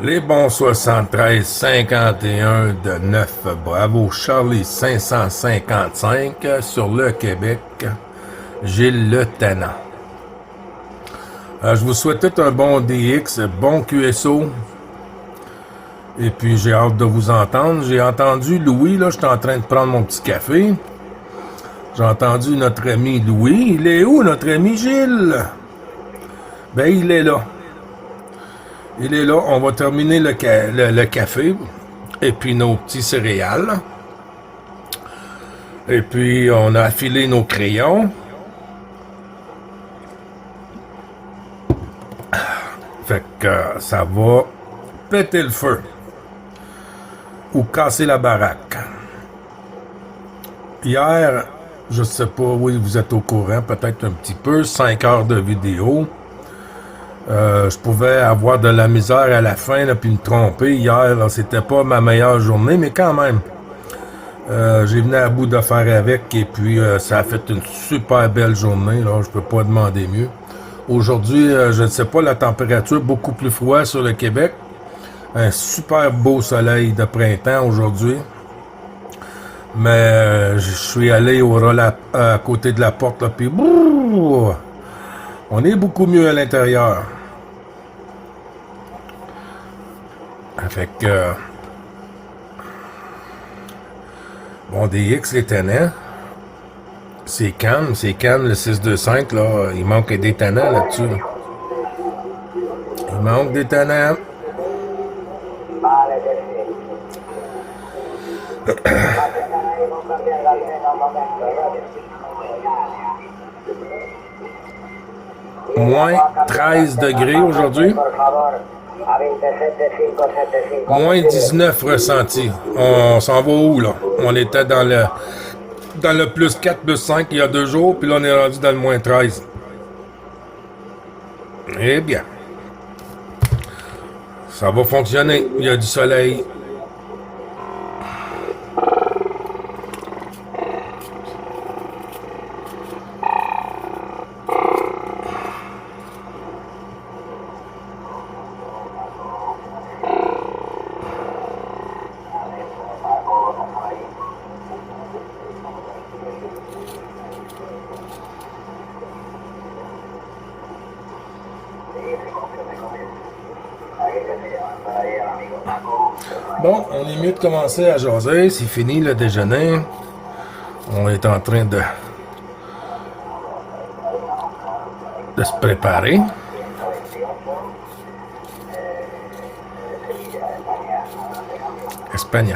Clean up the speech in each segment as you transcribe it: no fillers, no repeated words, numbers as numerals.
Les bons 73 51 de 9. Bravo Charlie 555 sur le Québec. Gilles Le Tannant. Je vous souhaite tout un bon DX, bon QSO. Et puis j'ai hâte de vous entendre. J'ai entendu Louis, là, j'étais en train de prendre mon petit café. J'ai entendu notre ami Louis. Il est où notre ami Gilles? Ben il est là. Il est là, on va terminer le café et puis nos petits céréales. Et puis on a affilé nos crayons. Fait que ça va péter le feu ou casser la baraque. Hier, je sais pas, oui, vous êtes au courant, peut-être un petit peu, 5 heures de vidéo. Je pouvais avoir de la misère à la fin, là, puis me tromper. Hier, là, c'était pas ma meilleure journée, mais quand même, j'ai venu à bout de faire avec, et puis ça a fait une super belle journée, là, je peux pas demander mieux. Aujourd'hui, je ne sais pas, la température beaucoup plus froide sur le Québec. Un super beau soleil de printemps aujourd'hui. Mais je suis allé au à côté de la porte, là, puis on est beaucoup mieux à l'intérieur. Fait que... bon, DX les tannants. C'est calme le 625, là. Il manque des tannants là-dessus. Là. Il manque des tannants. Moins 13 degrés aujourd'hui. Moins 19 ressenti. On s'en va où, là? On était dans le plus 4, plus 5 il y a 2 jours, puis là, on est rendu dans le moins 13. Eh bien. Ça va fonctionner. Il y a du soleil. Bon, on est mieux de commencer à jaser. C'est fini le déjeuner. On est en train de se préparer. Espagne.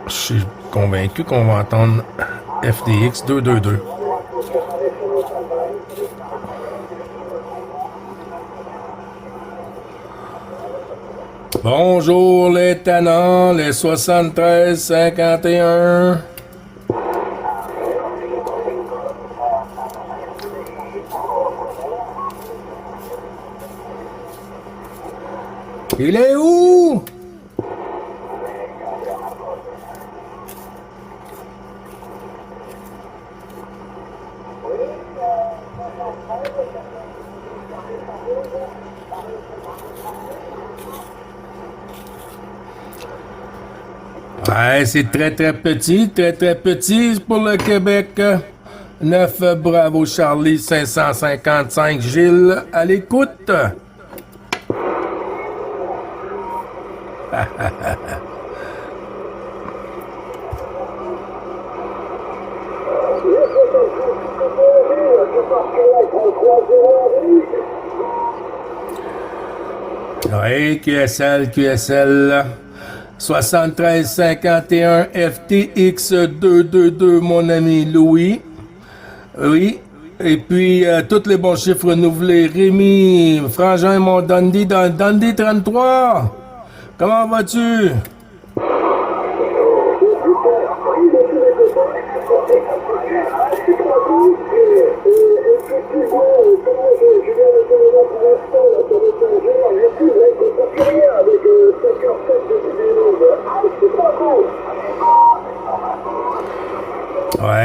Je suis convaincu qu'on va entendre FDX 222. Bonjour les tannants, les 73-51. Il est où? Ouais, c'est très petit pour le Québec. 9, bravo Charlie, 555, Gilles, à l'écoute. Oui, QSL. 7351 FTX 222, mon ami Louis. Oui. Et puis, tous les bons chiffres renouvelés. Rémi, Frangin, mon Dundee, dans Dundee 33. Comment vas-tu?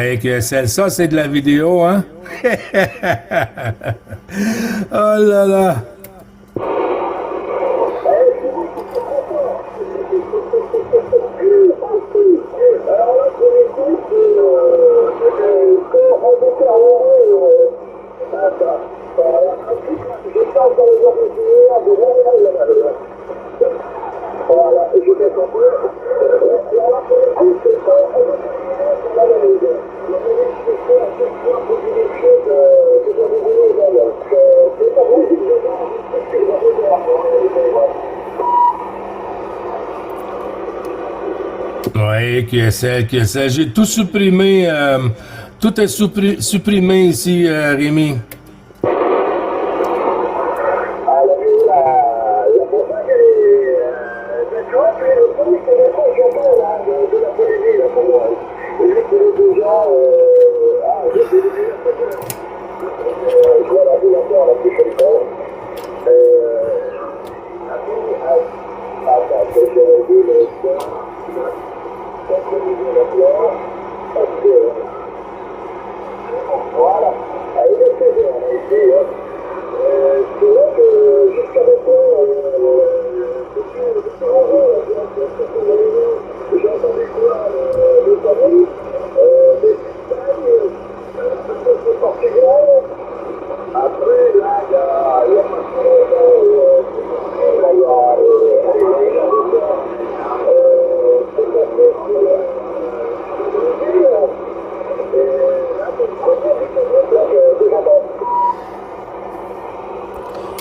Ouais, QSL, ça, c'est de la vidéo, hein? Oh là là! Ouais, QSL, j'ai tout supprimé. Tout est supprimé ici, Rémi.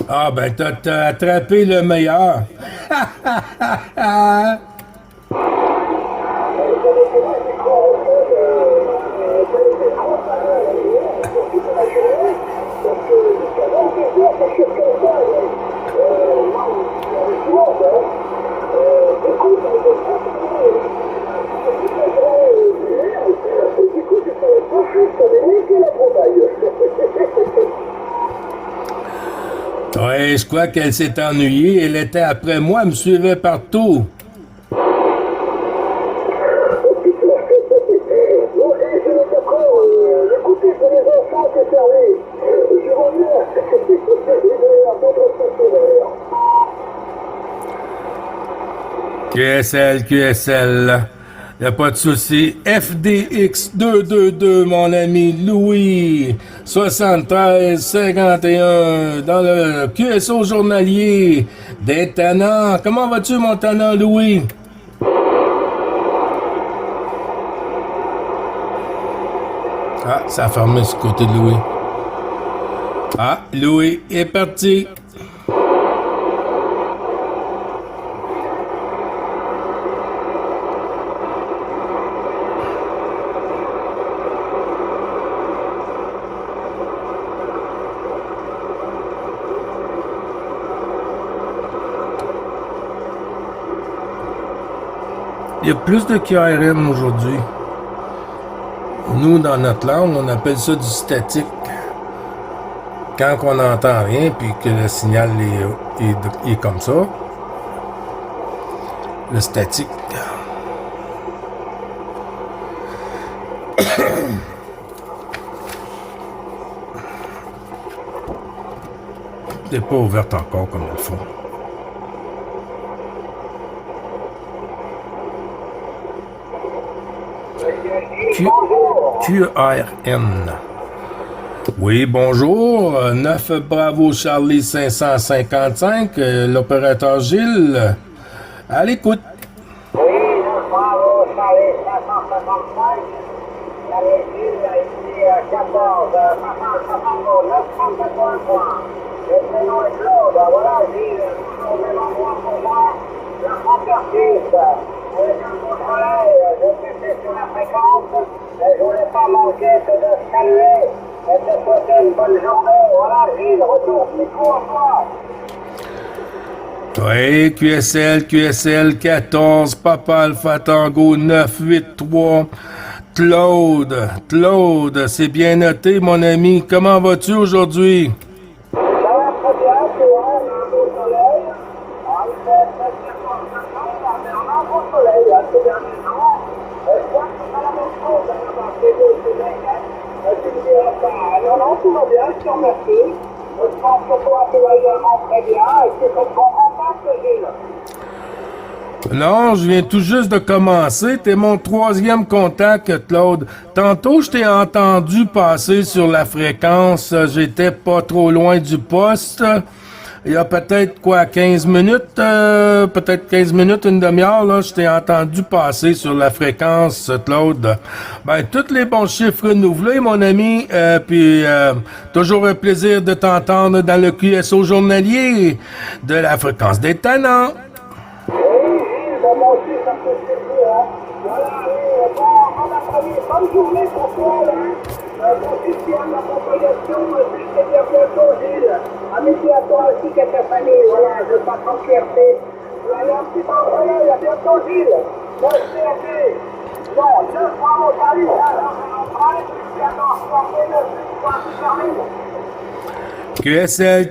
Ah, ben, t'as attrapé le meilleur. Ouais, je crois qu'elle s'est ennuyée. Elle était après moi, elle me suivait partout. QSL. Y a pas de souci. FDX222, mon ami Louis. 73-51 dans le QSO journalier des Tannants. Comment vas-tu, mon Tannant Louis? Ah, ça a fermé ce côté de Louis. Ah, Louis est parti. Il y a plus de QRM aujourd'hui. Nous, dans notre langue, on appelle ça du statique. Quand on n'entend rien, puis que le signal est comme ça, le statique. n'est pas ouverte encore comme il faut. QRN. Oui, bonjour. 9 Bravo Charlie 555, l'opérateur Gilles. À l'écoute. Oui, 9 Bravo Charlie 555. Charlie Gilles, ici 14, 933. Le prénom est Claude. Voilà, Gilles, toujours au même endroit pour moi. La frontière avec un beau soleil, je suis sur la fréquence. Je voulais pas manquer que de saluer et de souhaiter une bonne journée. Voilà, Gilles, retour micro à toi. Oui, QSL 14, Papa Alpha Tango 983. Claude, c'est bien noté, mon ami. Comment vas-tu aujourd'hui? Ça va très bien, tu vois, on a un beau soleil. Il fait presque 14 degrés, mais on a un beau soleil, ces derniers jours. Je crois que pas la même chose, là-bas, chez vous, chez Duncan. Tu me diras ça. Non, non, tout va bien, je te remercie. Je pense que toi, tu vas également très bien. Et tu fais de bon contact, Gilles. Non, je viens tout juste de commencer. T'es mon troisième contact, Claude. Tantôt, je t'ai entendu passer sur la fréquence. J'étais pas trop loin du poste. Il y a peut-être 15 minutes, peut-être 15 minutes, une demi-heure, là, je t'ai entendu passer sur la fréquence, Claude. Ben, tous les bons chiffres renouvelés, mon ami, puis toujours un plaisir de t'entendre dans le QSO journalier de la fréquence des tannants. Moi aussi, ça me fait plaisir, hein. Voilà, bon après-midi, bonne journée pour toi, là. Profite bien de l'accompagnation, je te dis à bientôt, Gilles. Amitié à toi aussi, qu'à ta famille, voilà, je passe en fierté. Allez, un petit envoyé, à bientôt, Gilles. Merci à tous. Bon, 2 fois au salut, alors, on emprunte, puis attends, je termine.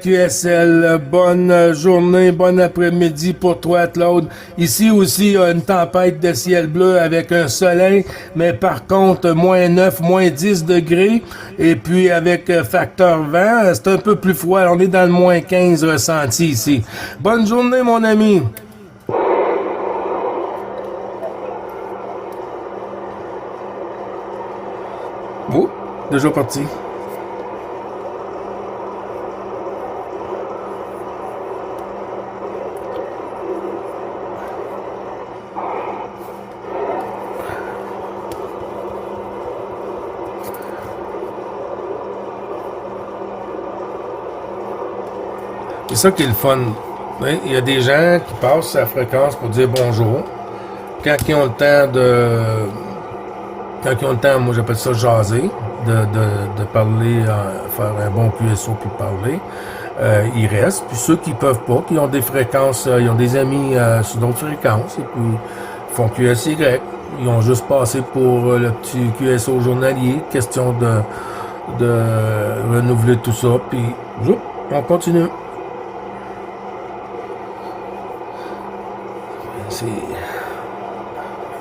QSL, bonne journée, bon après-midi pour toi, Claude. Ici aussi, il y a une tempête de ciel bleu avec un soleil, mais par contre, moins 9, moins 10 degrés. Et puis, avec facteur vent, c'est un peu plus froid. On est dans le moins 15 ressenti ici. Bonne journée, mon ami. Oh, déjà parti. C'est ça qui est le fun. Il y a des gens qui passent sa fréquence pour dire bonjour. Quand ils ont le temps moi j'appelle ça jaser, de parler, faire un bon QSO puis parler, ils restent. Puis ceux qui peuvent pas, qui ont des fréquences, ils ont des amis sur d'autres fréquences, et puis ils font QSY. Ils ont juste passé pour le petit QSO journalier, question de renouveler tout ça, puis on continue. C'est...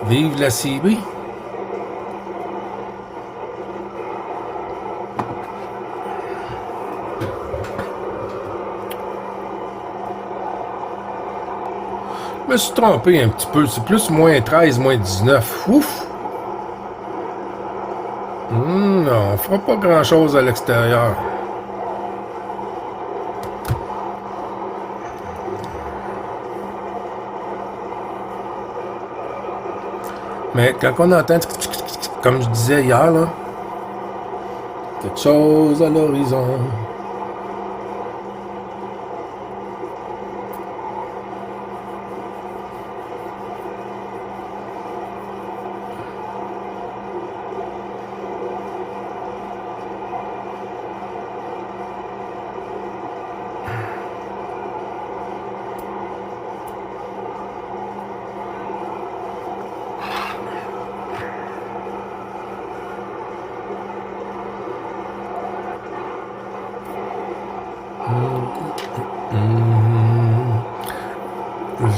Vive la CB! Je me suis trompé un petit peu. C'est plus moins 13, moins 19. Ouf! Non, on fera pas grand-chose à l'extérieur. Mais quand on entend, comme je disais hier, là, quelque chose à l'horizon.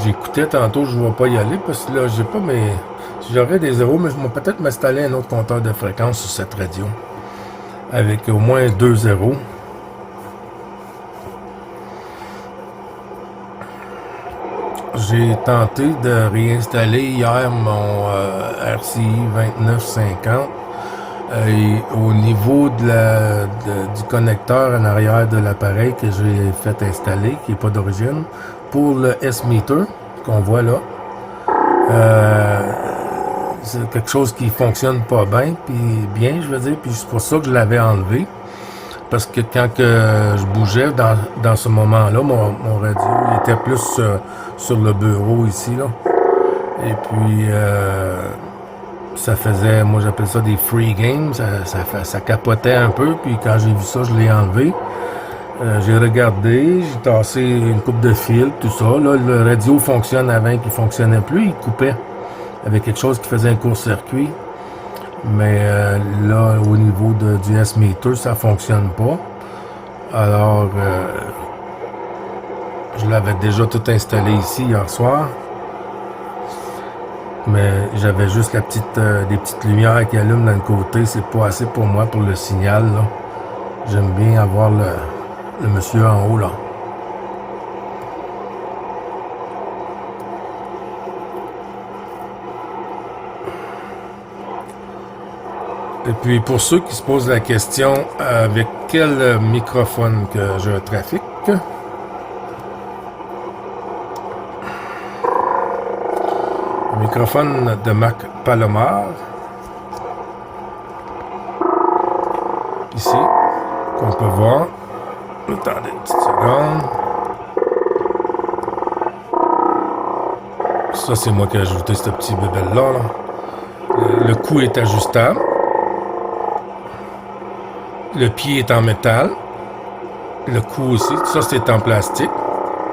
J'écoutais tantôt, je ne vais pas y aller parce que là, j'ai pas mes. J'aurais des zéros, mais je vais peut-être m'installer un autre compteur de fréquence sur cette radio. Avec au moins 2 zéros. J'ai tenté de réinstaller hier mon RCI 2950. Et au niveau du connecteur en arrière de l'appareil que j'ai fait installer, qui n'est pas d'origine, pour le S-meter qu'on voit là, c'est quelque chose qui fonctionne pas bien, puis je veux dire, puis c'est pour ça que je l'avais enlevé, parce que quand je bougeais dans ce moment-là, mon radio il était plus sur le bureau ici là, et puis ça faisait, moi j'appelle ça des free games, ça capotait un peu, puis quand j'ai vu ça, je l'ai enlevé. J'ai regardé, j'ai tassé une coupe de fil, tout ça. Là, le radio fonctionne avant qu'il fonctionnait plus, il coupait avec quelque chose qui faisait un court-circuit. Mais là, au niveau du S-meter, ça fonctionne pas. Alors, je l'avais déjà tout installé ici hier soir. Mais j'avais juste des petites lumières qui allument dans le côté. C'est pas assez pour moi pour le signal, là. J'aime bien avoir le monsieur en haut, là. Et puis, pour ceux qui se posent la question avec quel microphone que je trafique, le microphone de marque Palomar, ici, qu'on peut voir. Attendez une petite seconde. Ça, c'est moi qui ai ajouté ce petit bébé-là. Le cou est ajustable. Le pied est en métal. Le cou aussi. Ça, c'est en plastique.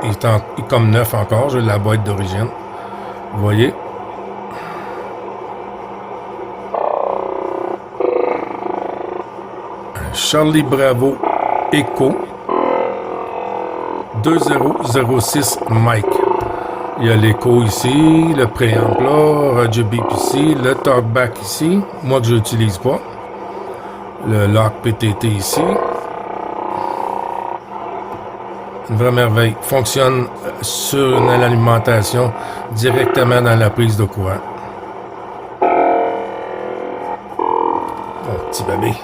Il est comme neuf encore. J'ai la boîte d'origine. Vous voyez? Charlie Bravo Echo 2006 Mike. Il y a l'écho ici, le préamp là, Radio Beep ici, le talkback ici, moi que je n'utilise pas. Le lock PTT ici. Une vraie merveille. Fonctionne sur une alimentation directement dans la prise de courant. Oh, petit bébé.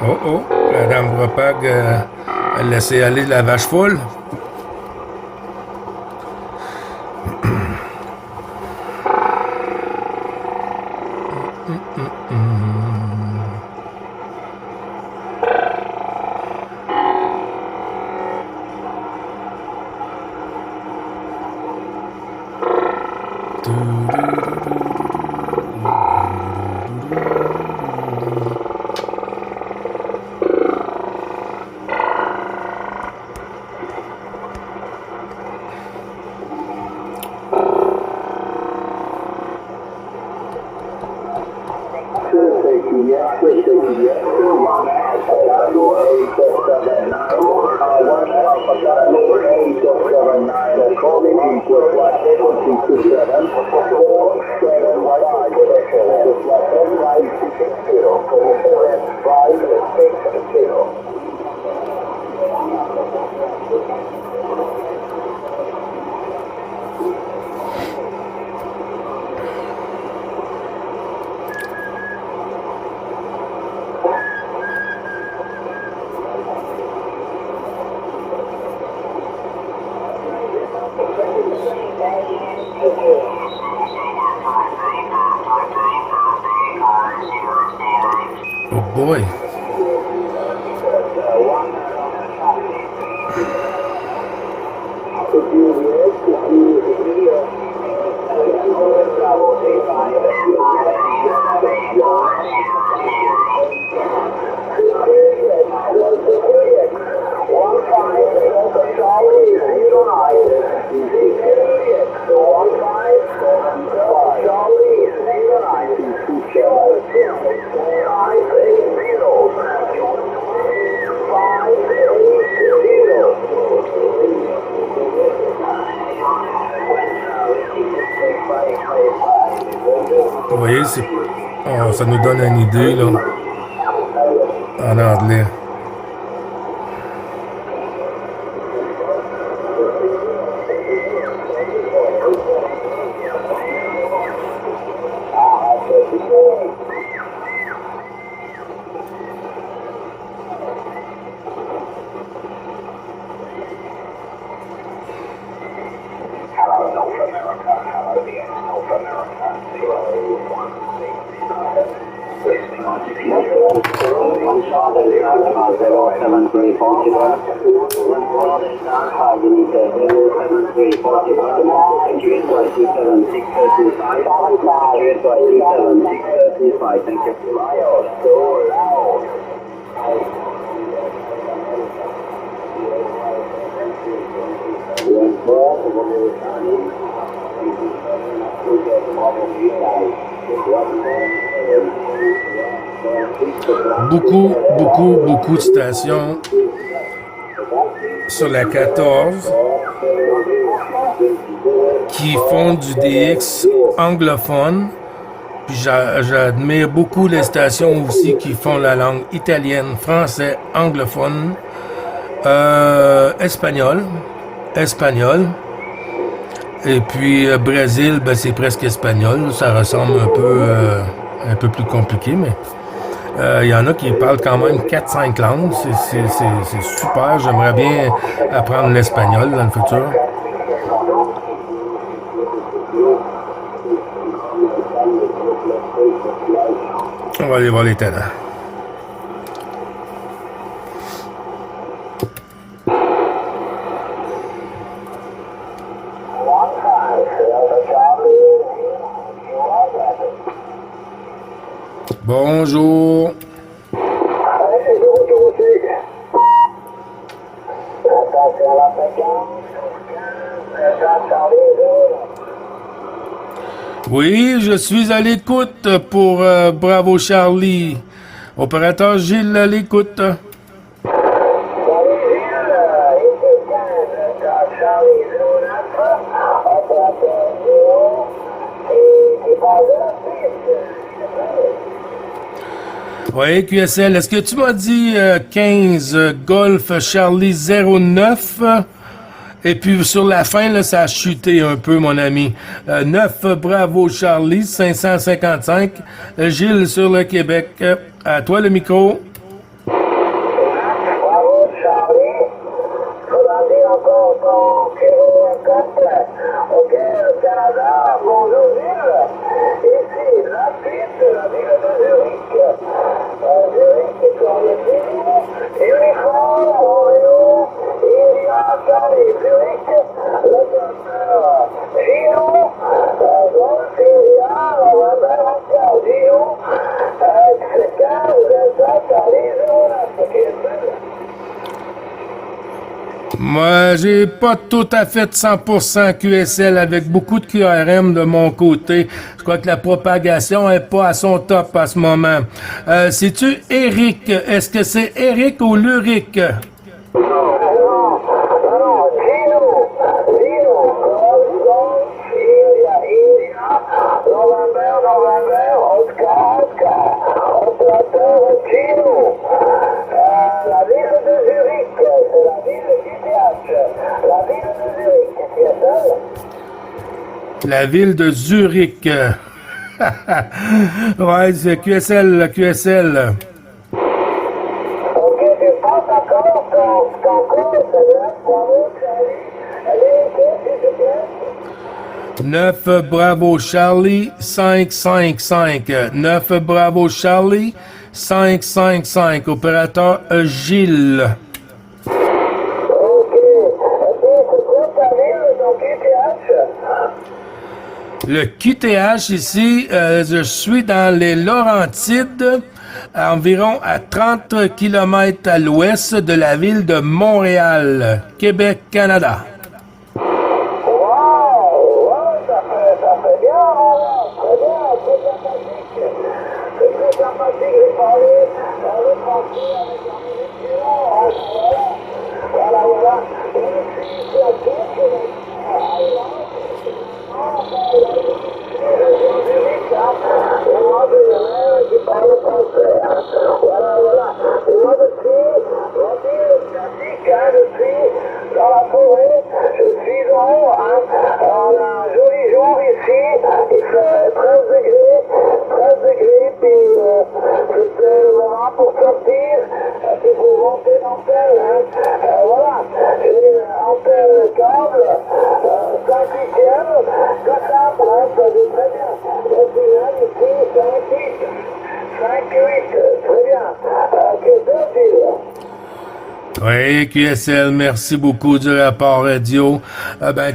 Oh oh, la dame Propag a laissé aller la vache folle. Oh boy. Vous voyez, ça nous donne une idée, là, en anglais. Beaucoup de stations sur la 14 qui font du DX anglophone. Puis j'admire beaucoup les stations aussi qui font la langue italienne, français, anglophone, espagnol. Et puis Brésil, ben, c'est presque espagnol. Ça ressemble un peu plus compliqué, mais il y en a qui parlent quand même 4-5 langues. C'est super. J'aimerais bien apprendre l'espagnol dans le futur. On va aller voir les talents. Bonjour. Oui, je suis à l'écoute pour Bravo Charlie. Opérateur Gilles à l'écoute. Oui, QSL, est-ce que tu m'as dit 15 Golf Charlie 09? Et puis sur la fin, là, ça a chuté un peu, mon ami. 9 Bravo Charlie 555. Gilles sur le Québec. À toi le micro. Bravo Charlie. Faudra dire encore ton Kilo 4. Ok, le Canada, bonjour Gilles. Ici, la ville de Zurich. Zurich est sur le Kilo. Uniforme, Oreo, India, Charlie, Zurich. Le docteur Gino. Golf, India, November, Oscar, Gino. X15, Delta, Charlie, 09. Moi, j'ai pas tout à fait 100% QSL avec beaucoup de QRM de mon côté. Je crois que la propagation est pas à son top à ce moment. C'est-tu Eric? Est-ce que c'est Eric ou Luric? La ville de Zurich. Ouais, c'est QSL, QSL. Ok, je pense encore ton cours, c'est 9 Bravo Charlie 555. 9 Bravo Charlie 555. Opérateur Gilles. Ok, c'est quoi ta ville, donc QTH? Le QTH ici, je suis dans les Laurentides, environ à 30 km à l'ouest de la ville de Montréal, Québec, Canada. Ça fait bien, très bien, très sympathique. C'est très sympathique, j'ai parlé le français avec la ministre. Voilà. Je suis ici à Tours, qui parle français. Voilà. Et moi, je suis dans la forêt, je suis en haut, on a un joli jour ici, il fait 13 degrés, puis c'est le moment pour sortir, c'est pour monter l'antenne, voilà, j'ai antenne câble, 5/8, 4 ça dit très bien, le final ici, 5/8, très bien, qu'est-ce que c'est? Oui, QSL, merci beaucoup du rapport radio.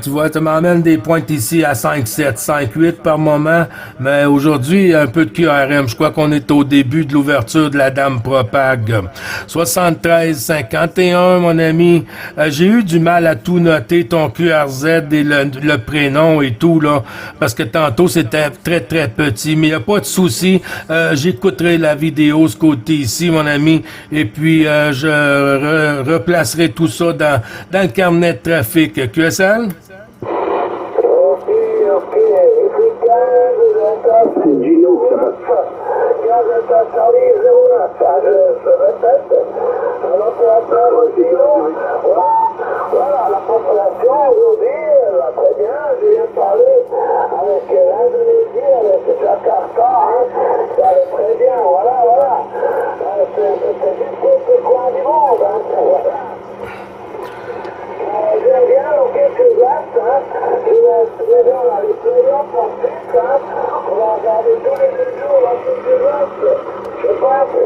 Tu vois, tu m'emmènes des pointes ici à 5,7, 5,8 par moment, mais aujourd'hui, un peu de QRM. Je crois qu'on est au début de l'ouverture de la Dame Propag. 73-51, mon ami. J'ai eu du mal à tout noter, ton QRZ et le prénom et tout, là, parce que tantôt, c'était très, très petit, mais il n'y a pas de souci. J'écouterai la vidéo, ce côté ici, mon ami, et puis je je replacerai tout ça dans le carnet de trafic. QSL? Ok, c'est Gino, ça. 15 Charlie 09, je répète, un opérateur Gino, voilà, la population aujourd'hui, très bien, je viens de parler avec l'Indonésie, avec Jakarta, ça allait très bien, voilà, c'est juste ce coin du monde, voilà. Je reviens dans quelques actes, je vais dans les playoffs ensuite, on va regarder tous les deux jours dans quelques actes. Je sais pas si je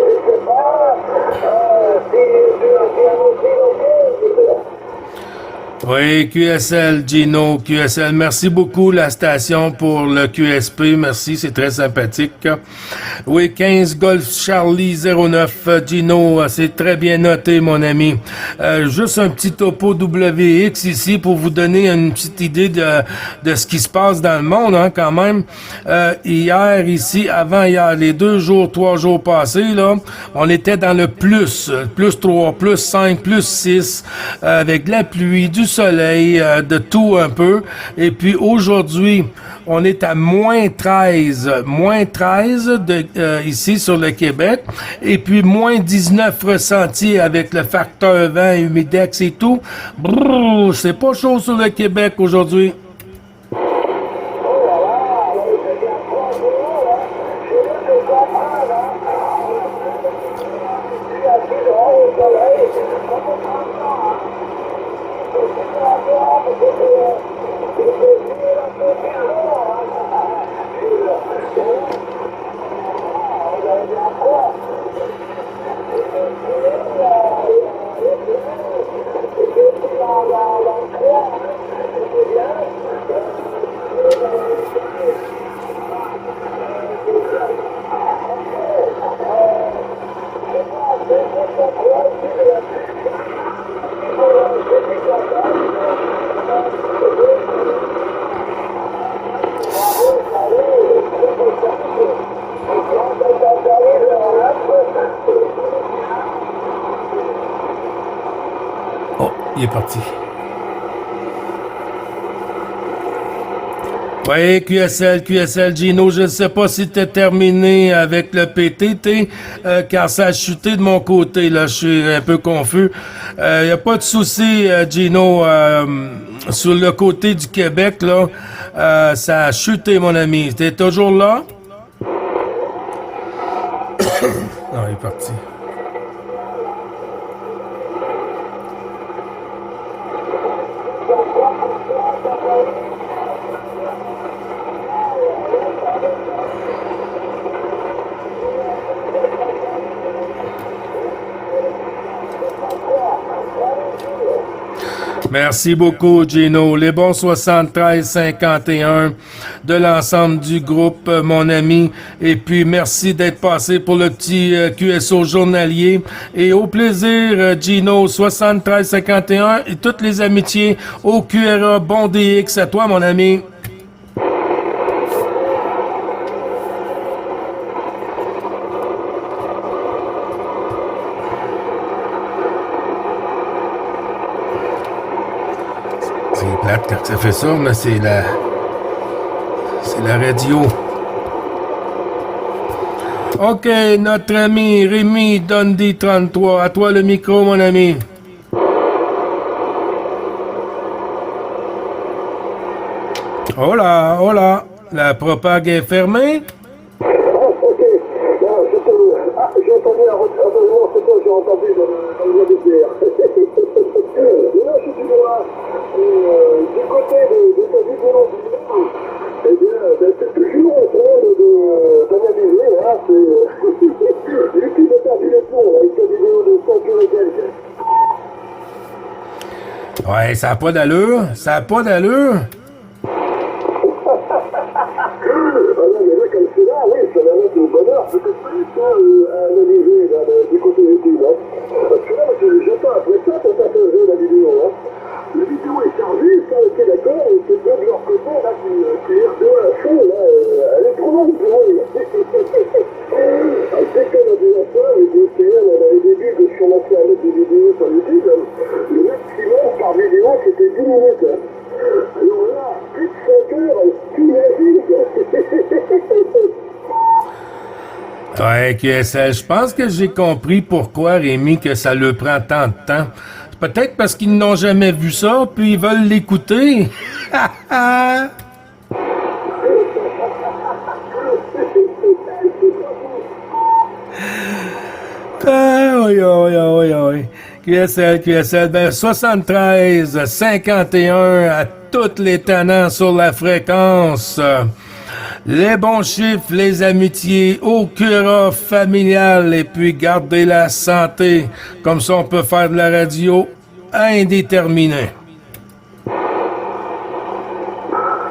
viens aussi ok. Oui, QSL, Gino, QSL. Merci beaucoup, la station, pour le QSP. Merci, c'est très sympathique. Oui, 15 Golf Charlie 09, Gino, c'est très bien noté, mon ami. Juste un petit topo WX ici pour vous donner une petite idée de ce qui se passe dans le monde, quand même. Hier, ici, avant-hier, les 3 jours passés, là, on était dans le plus 3, plus 5, plus 6, avec de la pluie, du soleil, de tout un peu. Et puis aujourd'hui, on est à moins 13 ici sur le Québec. Et puis moins 19 ressentis avec le facteur vent, humidex et tout. Brrr, c'est pas chaud sur le Québec aujourd'hui. Oh, il est parti. Oui, QSL, Gino, je ne sais pas si tu es terminé avec le PTT, car ça a chuté de mon côté, là, je suis un peu confus. Il n'y a pas de souci, Gino, sur le côté du Québec, là, ça a chuté, mon ami. Tu es toujours là? Non, il est parti. Merci beaucoup, Gino. Les bons 73-51 de l'ensemble du groupe, mon ami. Et puis, merci d'être passé pour le petit QSO journalier. Et au plaisir, Gino, 73-51 et toutes les amitiés au QRA. Bon DX à toi, mon ami. C'est plate quand ça fait ça, mais c'est la radio. OK, notre ami Rémi Dundee 33. À toi le micro, mon ami. Hola. La propague est fermée. Ok. Non, j'ai entendu la heureusement, c'est ça, j'ai entendu dans le voie de pierre. Là, je suis droit. Du côté de ta vidéo, eh bien, c'est toujours en train d'analyser, c'est YouTube a perdu le pont avec ta vidéo de 100 kg et quelques. Ouais, ça a pas d'allure. Mais là, comme c'est là, oui, ça va mettre au bonheur. Peut-être plus à analyser du côté YouTube. Parce que là, j'attends après ça pour partager la vidéo. La vidéo est chargée, ça, ok, d'accord, et c'est bien de leur côté, là, qui est R2 à fond, là, elle est trop longue pour eux. C'est comme on dit ça, les DCL, on avait des débuts que je commençais à mettre des vidéos sur YouTube. Ouais, QSL, je pense que j'ai compris pourquoi, Rémi, que ça leur prend tant de temps. Peut-être parce qu'ils n'ont jamais vu ça, puis ils veulent l'écouter. Ah, oui, oui, oui, oui. QSL, ben 73, 51 à toutes les tenants sur la fréquence. Les bons chiffres, les amitiés, au cura familial et puis garder la santé. Comme ça, on peut faire de la radio indéterminée. Moi,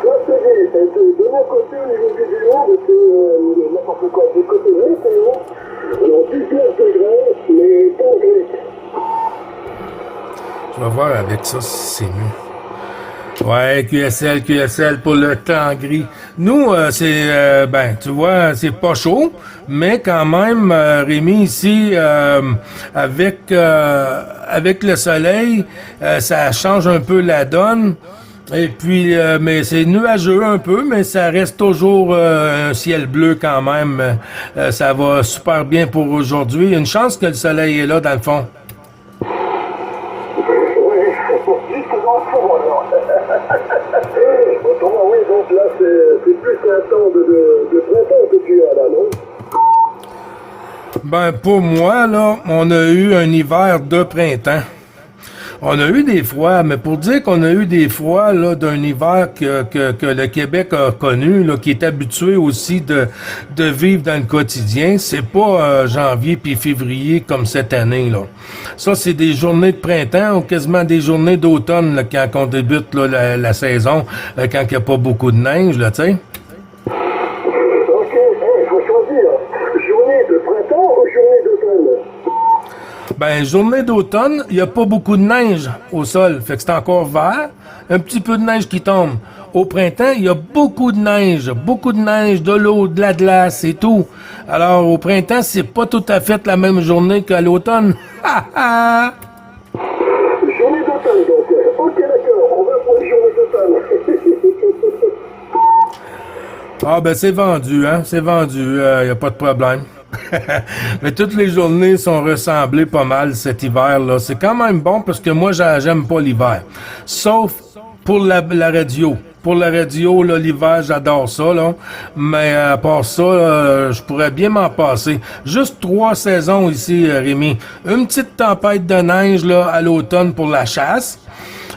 je te dis, de mon côté, au niveau du vélo, parce que n'importe quoi, du côté météo, on a 19 degrés, mais pas gris. Je vais voir avec ça si c'est mieux. Ouais, QSL pour le temps gris. Nous, ben, tu vois, c'est pas chaud, mais quand même, Rémi, ici, avec le soleil, ça change un peu la donne. Et puis, mais c'est nuageux un peu, mais ça reste toujours un ciel bleu quand même. Ça va super bien pour aujourd'hui. Une chance que le soleil est là, dans le fond. Juste dans le fond, alors. Autrement, oui, donc là, c'est plus un temps de printemps que tu as là, non? Ben, pour moi, là, on a eu un hiver de printemps. On a eu des froids, mais pour dire qu'on a eu des froids là d'un hiver que le Québec a connu, là, qui est habitué aussi de vivre dans le quotidien, c'est pas janvier puis février comme cette année là. Ça, c'est des journées de printemps ou quasiment des journées d'automne là, quand on débute là, la saison, quand il n'y a pas beaucoup de neige, là, tu sais. Ok, il faut choisir. Journée de printemps ou journée d'automne? Ben, journée d'automne, il n'y a pas beaucoup de neige au sol. Fait que c'est encore vert. Un petit peu de neige qui tombe. Au printemps, il y a beaucoup de neige, de l'eau, de la glace et tout. Alors, au printemps, c'est pas tout à fait la même journée qu'à l'automne. Journée d'automne, donc. Ok, d'accord, on va pour une journée d'automne. Ah, ben, c'est vendu, hein. C'est vendu. Il n'y a pas de problème. Mais toutes les journées sont ressemblées pas mal cet hiver-là. C'est quand même bon parce que moi, j'aime pas l'hiver. Sauf pour la radio. Pour la radio, là, l'hiver, j'adore ça, là. Mais à part ça, je pourrais bien m'en passer. Juste 3 saisons ici, Rémi. Une petite tempête de neige, là, à l'automne pour la chasse.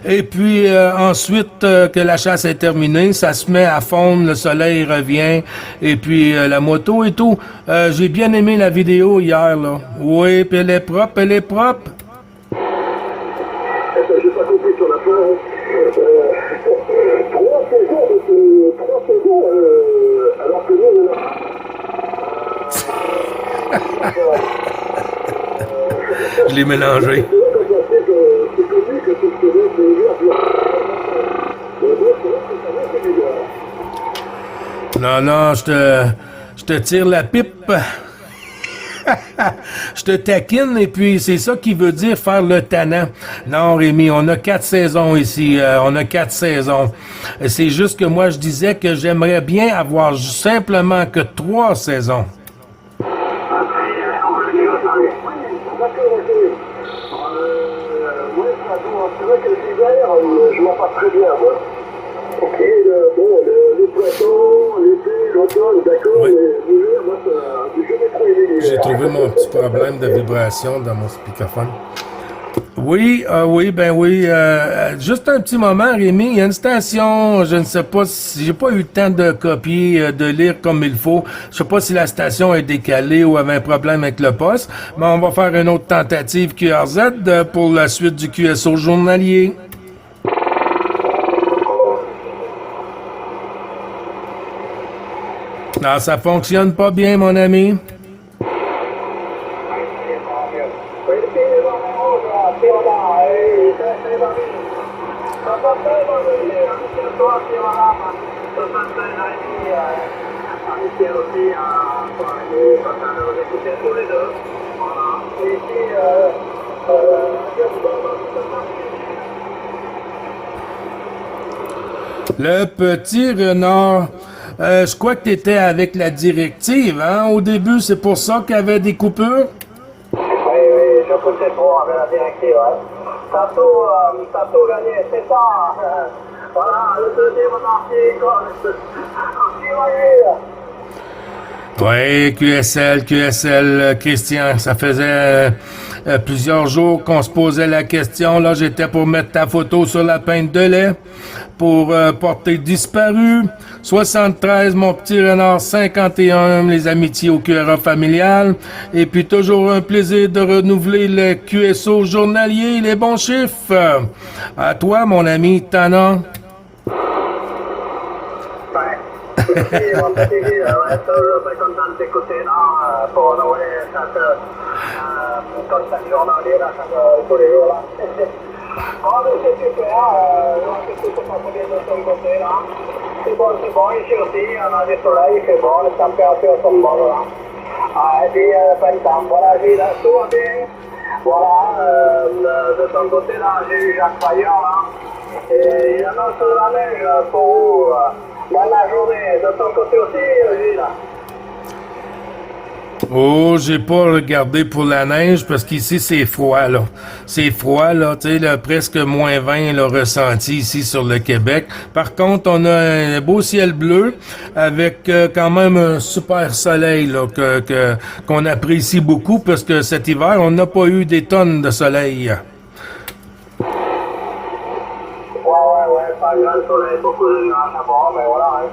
Et puis ensuite que la chasse est terminée, ça se met à fondre, le soleil revient, et puis la moto et tout. J'ai bien aimé la vidéo hier, là. Oui, puis elle est propre, elle est propre. J'ai pas compris sur la fin. 3 saisons, alors que nous, Je l'ai mélangé. c'est connu que c'est Non, je te tire la pipe. Je te taquine et puis c'est ça qui veut dire faire le tannant. Non, Rémi, on a 4 saisons ici. On a 4 saisons. C'est juste que moi, je disais que j'aimerais bien avoir simplement que 3 saisons. C'est vrai que l'hiver, je m'en passe très bien, moi. Ok, le printemps, l'été, l'automne, d'accord, Oui. mais l'hiver, moi, j'ai jamais trop aimé l'hiver. J'ai trouvé mon petit problème de vibration dans mon speakerphone. Oui, juste un petit moment, Rémi. Il y a une station, je ne sais pas si j'ai pas eu le temps de copier, de lire comme il faut. Je sais pas si la station est décalée ou avait un problème avec le poste, mais on va faire une autre tentative QRZ pour la suite du QSO journalier. Non, ça fonctionne pas bien, mon ami. Le petit renard. Je crois que tu étais avec la directive, hein? Au début, c'est pour ça qu'il y avait des coupures? Oui, je poussais trop avec la directive. Hein. T'as tout gagné, c'est ça. Voilà, le deuxième article. Oui, QSL, Christian, ça faisait plusieurs jours qu'on se posait la question. Là, j'étais pour mettre ta photo sur la pinte de lait pour porter disparu. 73, mon petit renard, 51, les amitiés au QRA familial. Et puis toujours un plaisir de renouveler le QSO journalier, les bons chiffres. À toi, mon ami Tana. Sì, ho capito, sono content d'écouter là, pour Noël, quand ça journalier, tous les jours là. Bon, mais c'est super, que tout se passe bien de ton côté là. C'est bon, ici aussi, on a du soleil, c'est bon, les températures sont bonnes là. Et puis, printemps, voilà, tout va bien. Voilà, de ton côté là, j'ai eu Jacques Fayard là. Et il annonce de la neige pour vous. Dans la journée, de ton côté aussi, Gilles? Oh, j'ai pas regardé pour la neige parce qu'ici c'est froid là. C'est froid là, tu sais, là, presque moins 20 là, ressenti ici sur le Québec. Par contre, on a un beau ciel bleu avec quand même un super soleil là qu'on apprécie beaucoup parce que cet hiver, on n'a pas eu des tonnes de soleil. Ouais, pas grand soleil, beaucoup de nuages à bord, mais voilà. Hein.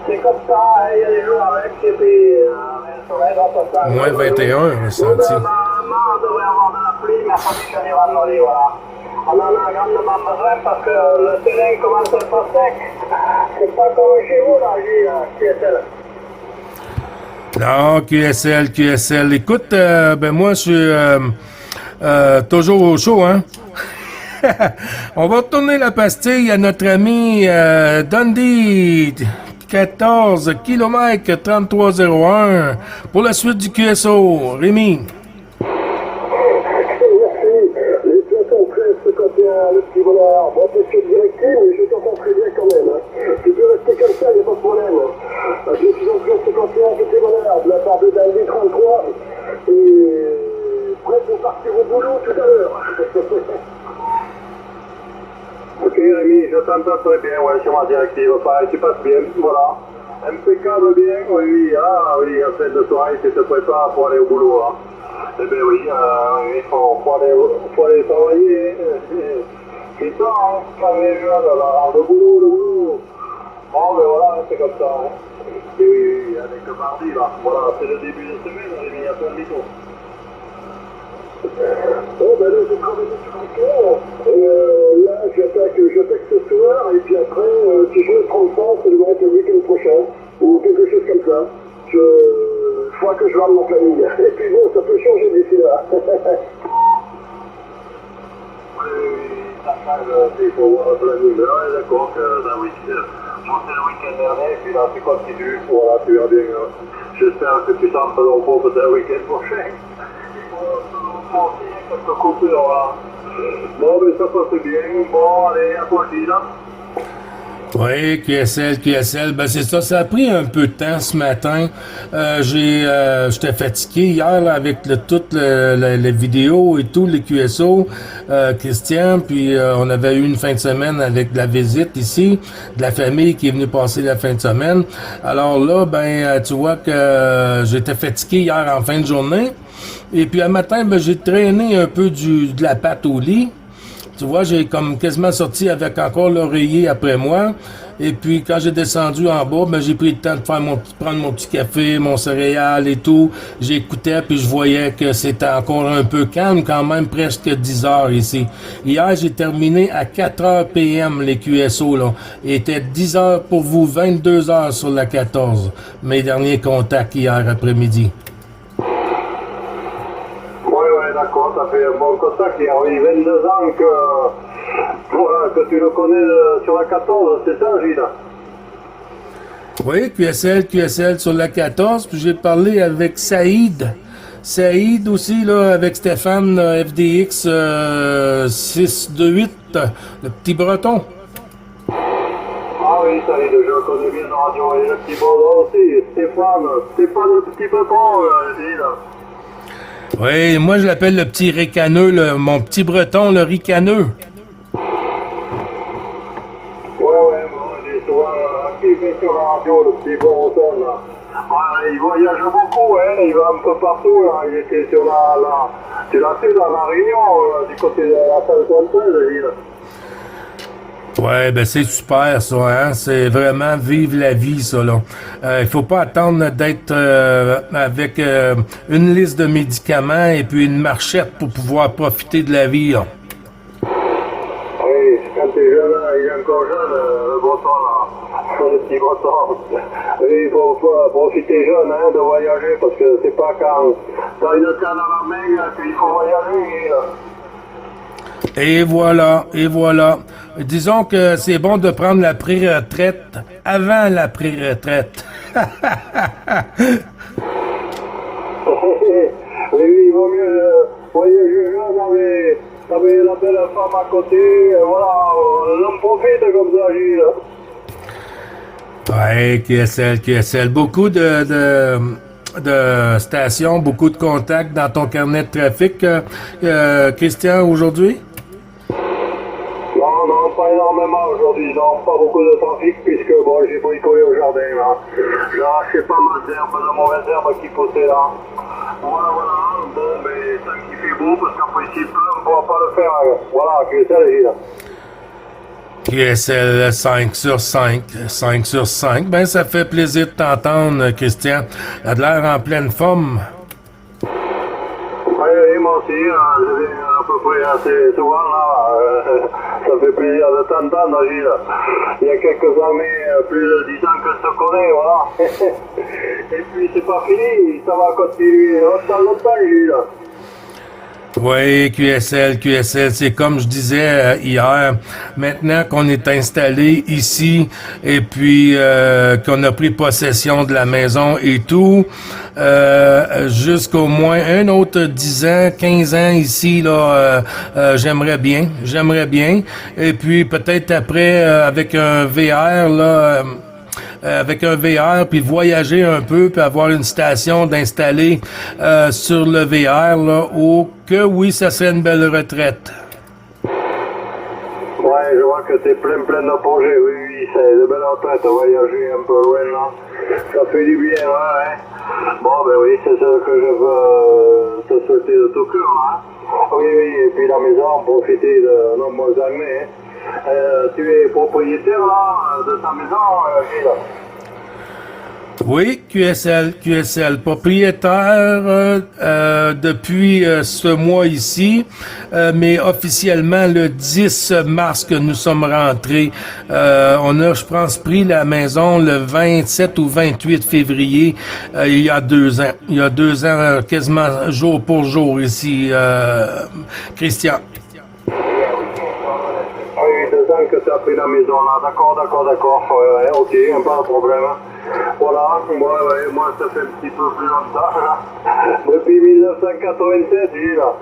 C'est comme ça, il y a des jours avec, et puis le soleil dans ce temps. Moins 21 ressenti. Normalement, on devrait avoir de la pluie, mais pas du tout vendredi, voilà. On en a grandement besoin parce que le terrain commence à être sec. C'est pas comme chez vous, là, QSL. Non, QSL. Écoute, ben moi, je suis toujours au chaud, hein? On va retourner la pastille à notre ami Dundee, 14 km 3301 pour la suite du QSO. Rémi. Merci. Les pions sont prêts, ce côté le petit bonheur. Moi, je suis directif, mais je t'entends très bien quand même. Hein. Tu peux rester comme ça, il n'y a pas de problème. Je suis en place ce côté le petit bonheur de la part de Dundee 33 et prêt pour partir au boulot tout à l'heure. Ok Rémi, je t'entends très bien, ouais, sur ma directive, pareil, tu passes bien, voilà. Impeccable bien, oui, en fin de soirée, tu te prépares pour aller au boulot, hein. Eh bien oui, il faut aller travailler, c'est ça, hein, quand les jeunes, là, le boulot. Bon, ben voilà, c'est comme ça, hein. Et oui, avec le mardi, là, voilà, c'est le début de semaine, Rémi, à ton micro. Oh, ben là, j'ai travaillé sur le cœur. Et là, j'attaque ce soir. Et puis après, si je me trompe pas, ça doit être le week-end prochain. Ou quelque chose comme ça. Je crois que je vais mon planning. Et puis bon, ça peut changer d'ici là. Oui, ça change, il faut voir le planning. Là, on est d'accord que dans le week-end, le week-end dernier, et puis là, tu continues. Voilà, tu vas bien. J'espère que tu t'en feras repos peut-être le week-end prochain. Quelques coupures là. Bon, mais ça passe bien. Bon, allez, à toi, là. Oui, QSL, ben c'est ça. Ça a pris un peu de temps ce matin. J'étais fatigué hier là, avec toutes les vidéos et tout, les QSO, Christian, puis on avait eu une fin de semaine avec de la visite ici, de la famille qui est venue passer la fin de semaine. Alors là, ben tu vois que j'étais fatigué hier en fin de journée. Et puis un matin, ben j'ai traîné un peu de la pâte au lit. Tu vois, j'ai comme quasiment sorti avec encore l'oreiller après moi. Et puis, quand j'ai descendu en bas, ben, j'ai pris le temps de prendre mon petit café, mon céréales et tout. J'écoutais, puis je voyais que c'était encore un peu calme, quand même presque 10 heures ici. Hier, j'ai terminé à 4 heures PM, les QSO, là. Il était 10 heures pour vous, 22 heures sur la 14. Mes derniers contacts hier après-midi. D'accord, ça fait un bon contact. Il y a 22 ans que tu le connais sur la 14, c'est ça, Gilles? Oui, QSL sur la 14. Puis j'ai parlé avec Saïd. Saïd aussi, là, avec Stéphane FDX 628, le petit breton. Ah oui, Salut, je connais bien la radio et le petit Bodo aussi, Stéphane le petit patron, là. Oui, moi je l'appelle le petit ricaneux, mon petit breton, le ricaneux. Ouais, bon, il est souvent actif sur la radio, le petit Breton, là. Ouais, il voyage beaucoup, hein, il va un peu partout, là. Il était sur tu l'as fait dans la Réunion, du côté de la Salle-Fontaine, lui, là. Ouais, ben c'est super ça, hein. C'est vraiment vivre la vie, ça, là. Il faut pas attendre d'être avec une liste de médicaments et puis une marchette pour pouvoir profiter de la vie, là. Oui, quand t'es jeune, il est encore jeune, le breton, là. Le petit breton. Oui, il faut profiter jeune, hein, de voyager, parce que c'est pas quand t'as une canne à la main qu'il faut voyager, là. Et voilà. Disons que c'est bon de prendre la pré-retraite avant la pré-retraite. Oui, il vaut mieux voyager jeune avec la belle femme à côté, voilà, on en profite comme ça, Gilles. Ouais, QSL. Beaucoup de stations, beaucoup de contacts dans ton carnet de trafic, Christian, aujourd'hui? Non, pas énormément aujourd'hui, non, pas beaucoup de trafic puisque bon, j'ai bricolé au jardin là. J'ai arraché pas mal d'herbes, de mauvaises herbes qui poussaient là. Voilà, bon, mais tant qu'il fait beau, parce qu'après s'il pleut, on ne pourra pas le faire. Voilà, QSL, QSL 5 sur 5, 5 sur 5. Ben, ça fait plaisir de t'entendre, Christian. T'as de l'air en pleine forme. Oui, moi aussi, je vais à peu près assez souvent là. Ça fait plaisir de t'entendre, Gilles. Il y a quelques années, plus de 10 ans que je te connais, voilà. Et puis c'est pas fini, ça va continuer longtemps, Gilles. Oui, QSL, c'est comme je disais hier, maintenant qu'on est installé ici et puis qu'on a pris possession de la maison et tout, jusqu'au moins un autre 10 ans, 15 ans ici, là, j'aimerais bien. Et puis peut-être après, avec un VR, là... avec un VR, puis voyager un peu, puis avoir une station d'installer sur le VR, là, où que oui, ça serait une belle retraite. Ouais, je vois que t'es plein de projets, oui, c'est de belles retraites, voyager un peu loin, là. Ça fait du bien, ouais. Bon, ben oui, c'est ce que je veux te souhaiter de tout cœur, hein. Oui, et puis la maison, profiter de nombreuses années, hein. Tu es propriétaire là de ta maison, Gilles? Oui, QSL, propriétaire depuis ce mois ici, mais officiellement le 10 mars que nous sommes rentrés. On a, je pense, pris la maison le 27 ou 28 février, il y a 2 ans. Il y a 2 ans, quasiment jour pour jour ici, Christian. Oui, 2 ans que tu as pris la maison là, d'accord, ouais, ok, pas de problème. Voilà, moi ça fait un petit peu plus longtemps, là. Depuis 1987, là.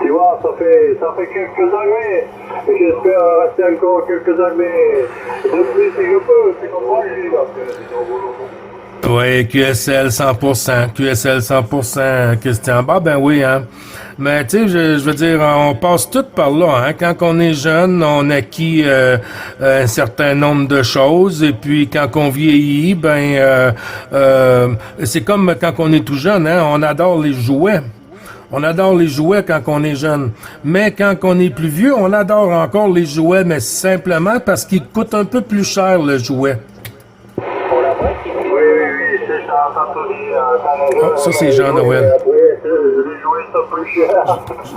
Tu vois, ça fait quelques années. Et j'espère rester encore quelques années de plus si je peux, tu comprends, là. Oui, QSL 100%, Christian. Bah ben oui, hein. Mais tu sais, je veux dire, on passe tout par là, hein. Quand on est jeune, on acquit un certain nombre de choses, et puis quand on vieillit, ben c'est comme quand on est tout jeune, hein. On adore les jouets. On adore les jouets quand on est jeune. Mais quand on est plus vieux, on adore encore les jouets, mais simplement parce qu'ils coûtent un peu plus cher, le jouet. Oui, c'est ça, Ah, ça, c'est Jean-Noël. Les jouets sont plus chers.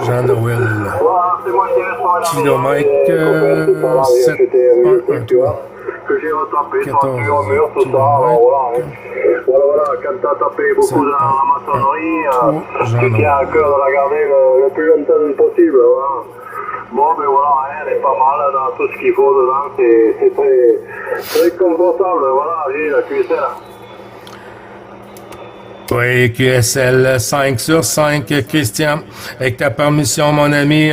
Jean-Noël. Voilà, c'est moi qui reste Kilomètre 7, 1, 1, 3. Que j'ai retapé, 14 sur le mur, tout ça, voilà, quand t'as tapé beaucoup dans la maçonnerie, tu tiens à cœur de la garder le plus longtemps possible, voilà. Bon, ben voilà, elle est pas mal dans tout ce qu'il faut dedans, c'est très confortable, voilà, j'ai la QSL. Oui, QSL 5 sur 5, Christian. Avec ta permission, mon ami,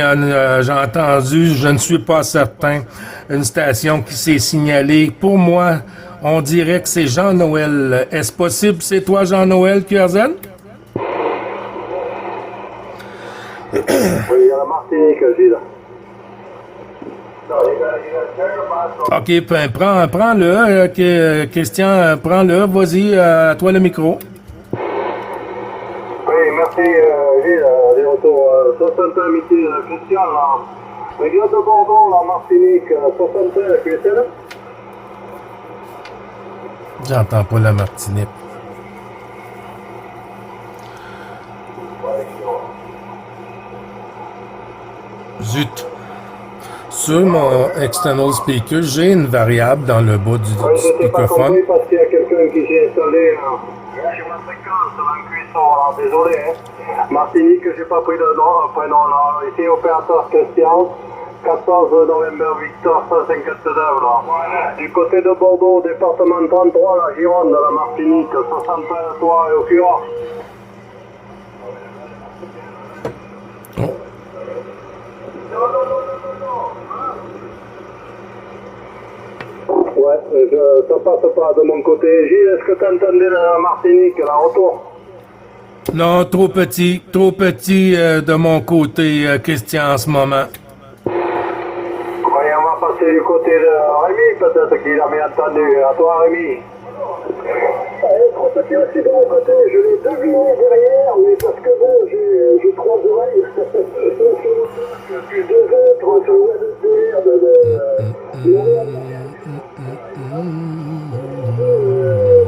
j'ai entendu, je ne suis pas certain, une station qui s'est signalée. Pour moi, on dirait que c'est Jean-Noël. Est-ce possible, c'est toi, Jean-Noël, QRZ? Oui, il y a la Martinique, Gilles. OK, prends-le, Christian, prends-le, vas-y, à toi le micro. Oui, merci Gilles, des retours 61 métiers Christian, là. Région de Bordeaux, la Martinique, 61, tu es là? J'entends pas la Martinique. Zut. Sur mon external speaker, j'ai une variable dans le bas du Oui, je t'ai pas speakerphone. compris parce qu'il y a quelqu'un qui s'est installé sur la fréquence dans le cuisson, alors désolé. Hein. Martinique, j'ai pas pris le nom, prénom là. Ici, opérateur Christian, 14 novembre Victor 159 là. Du côté de Bordeaux, département 33, la Gironde, la Martinique, 63 et au Cura. Ouais, ça passe pas de mon côté. Gilles, est-ce que tu entendais la Martinique, la retour? Non, trop petit de mon côté, Christian, en ce moment. Oui, on va passer du côté de Rémi, peut-être qu'il a bien entendu. À toi, Rémi. Trop petit aussi de mon côté, je l'ai deviné derrière, mais parce que bon, j'ai trois oreilles. J'ai deux autres, je vois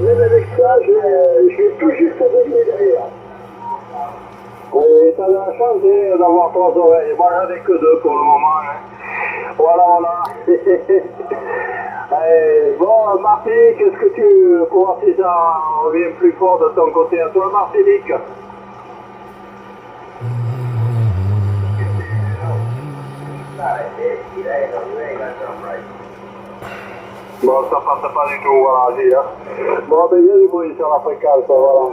même avec ça, j'ai tout juste deviné derrière. Oui, t'as de la chance d'avoir trois oreilles. Moi, j'en ai que deux pour le moment. Hein. Voilà. Bon, Martinique, est-ce que tu pour voir si ça revient plus fort de ton côté à toi, Martinique? Bon, ça passe pas du tout, voilà, Gilles. Hein. Bon, ben, il y a du bruit sur la fréquence, voilà.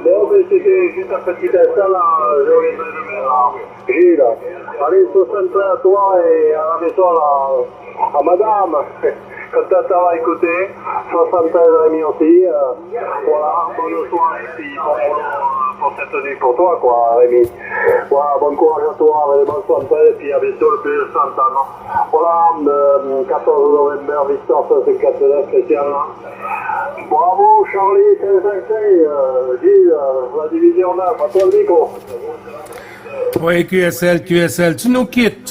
Bon, mais c'était juste un petit instant, là, je reviendrai demain, là. Gilles, allez, 63 à toi et à la maison, là, à madame. Quand tu vas écouter, 73 Rémi aussi, voilà, bonne soirée, puis bon boulot pour cette nuit pour toi, quoi, Rémi. Voilà, bon courage à toi, et bonne soirée, et puis à bientôt, le plaisir de s'entendre. Voilà, 14 novembre, Victor 159, Christian, là. Bravo, Charlie, 555, Gilles, la division 9, à toi le micro. Oui, QSL, tu nous quittes.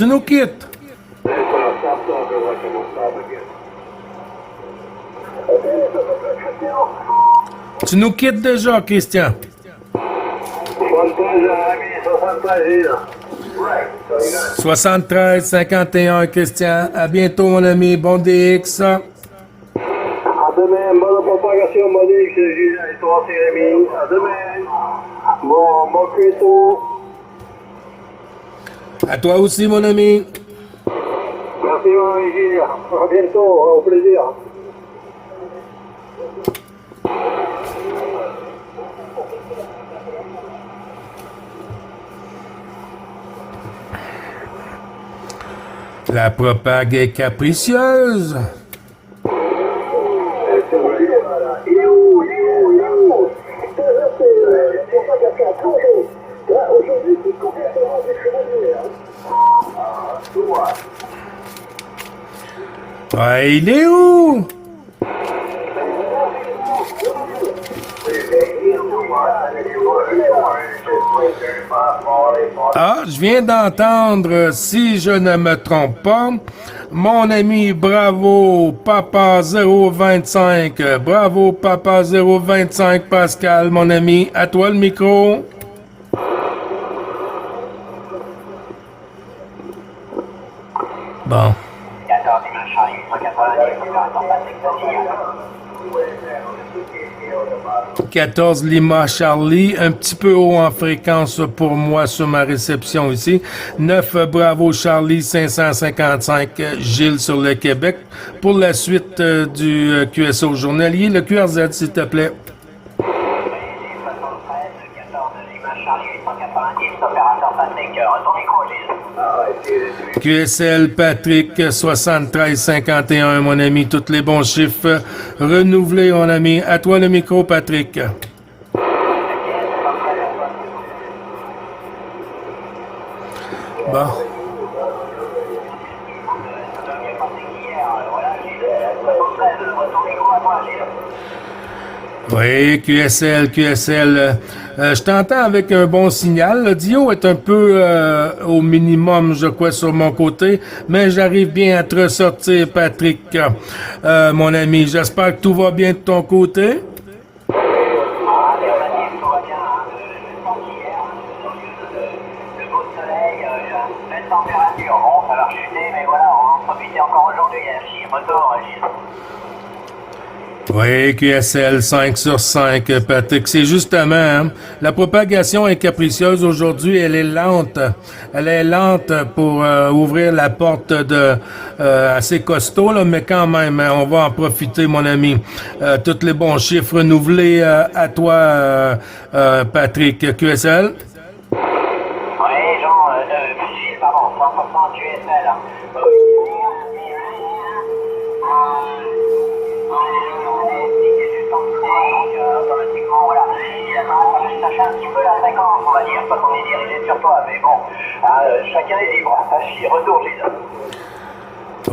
Tu nous quittes déjà, Christian. 73, 51, Christian. À bientôt, mon ami. Bon DX. À demain, bonne propagation, mon DX, Gilles, et toi, c'est Rémi. À demain. Bon cuisson. À toi aussi, mon ami. Merci, mon ami Gilles. À bientôt, au plaisir. La propague est capricieuse. Il est où? Aujourd'hui, c'est complètement discriminé. Ouais, il est où? Ah, je viens d'entendre, si je ne me trompe pas, mon ami Bravo Papa 025. Bravo Papa 025, Pascal, mon ami. À toi le micro. Bon. 14 Lima Charlie, un petit peu haut en fréquence pour moi sur ma réception ici. 9 Bravo Charlie 555 Gilles sur le Québec. Pour la suite du QSO journalier, le QRZ s'il te plaît. QSL Patrick 7351, mon ami, tous les bons chiffres renouvelés, mon ami. À toi le micro, Patrick. Bon. Oui, QSL. Je t'entends avec un bon signal. Le Dio est un peu au minimum, je crois, sur mon côté, mais j'arrive bien à te ressortir, Patrick, mon ami. J'espère que tout va bien de ton côté. Température, bon, ça va rechuter, mais voilà, on en profite encore aujourd'hui, si moto, Oui, QSL 5 sur 5, Patrick. C'est justement, hein, la propagation est capricieuse aujourd'hui. Elle est lente. Elle est lente pour ouvrir la porte de assez costaud, là, mais quand même, hein, on va en profiter, mon ami. Tous les bons chiffres renouvelés à toi, Patrick. QSL? Un petit peu la fréquence, on va dire, parce qu'on est dirigé sur toi, mais bon, chacun est libre. Retour, Gilles.